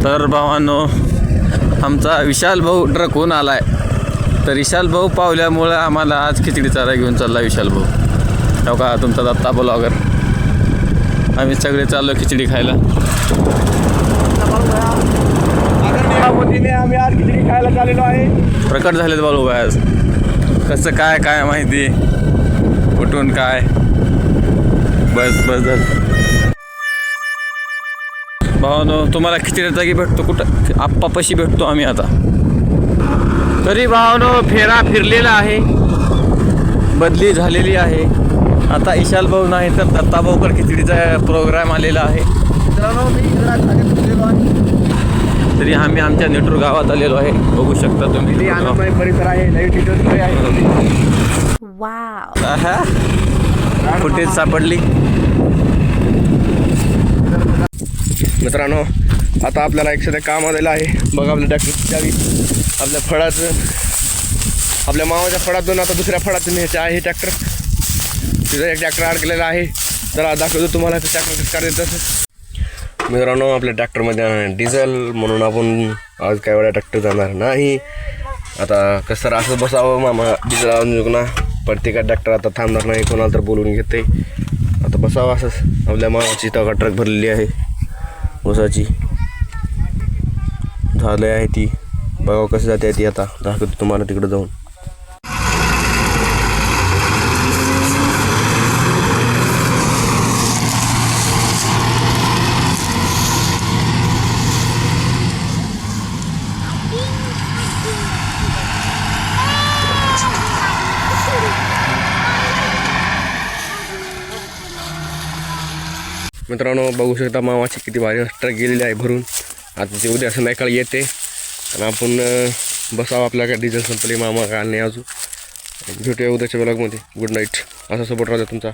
तर भावांनो, आमचा विशाल भाऊ ट्रकहून आलाय. तर विशाल भाऊ पावल्यामुळं आम्हाला आज खिचडी चारा घेऊन चालला विशाल भाऊ. हो का तुमचा दत्ता ब्लॉगर. आम्ही सगळे चाललो खिचडी खायला. आम्ही आज खिचडी खायला चाललेलो आहे. प्रकट झालेत बाळू भाई आज. कसं काय माहिती, कुठून काय. बस झालं भावानो. तुम्हाला खिचडी जागी भेटतो कुठं? आप्पापाशी भेटतो आम्ही आता. तरी भावानो फेरा फिरलेला आहे, बदली झालेली आहे. आता विशाल भाऊ नाही तर दत्ता भाऊकर खिचडीचा प्रोग्राम आलेला आहे. तरी आम्ही आमच्या नेटूर गावात आलेलो आहे. बघू शकता तुम्ही. आनंदमय परिसर आहे. फुटेज सापडली. मित्रांनो, आता आपल्याला एक सध्या काम आलेलं आहे. बघा आपल्या ट्रॅक्टरची चावी आपल्या फळाचं, आपल्या मावाच्या फळातून आता दुसऱ्या फळातून न्यायचं आहे. ट्रॅक्टर तिथं एक ट्रॅक्टर अडकलेला आहे. जरा दाखवतो तुम्हाला ते ट्रॅक्टर कसं करायचं तसं. मित्रांनो, आपल्या ट्रॅक्टरमध्ये डिझेल म्हणून आपण आज काय वेळा ट्रॅक्टर जाणार नाही. आता कसं असं बसावं मामा डिझेल आणून ना. प्रत्येका ट्रॅक्टर आता थांबणार नाही, कोणाला तर बोलवून घेते. आता बसावं असंच. आपल्या मामाची तगा ट्रक भरलेली आहे ऊसाची. झालं आहे ती. बघा कसं जाते ती. आता दाखवतो तुम्हाला तिकडं जाऊन. मित्रांनो, बघू शकता मामाची किती भारी ट्रक गेलेली आहे भरून. आता ते उद्या संध्याकाळी येते आणि आपण बसावं. आपल्याकडे डिझेल संपले, मामा काय नाही अजून. भेटूया उद्याच्या ब्लॉगमध्ये. Good night. असा सपोर्ट राहतो तुमचा.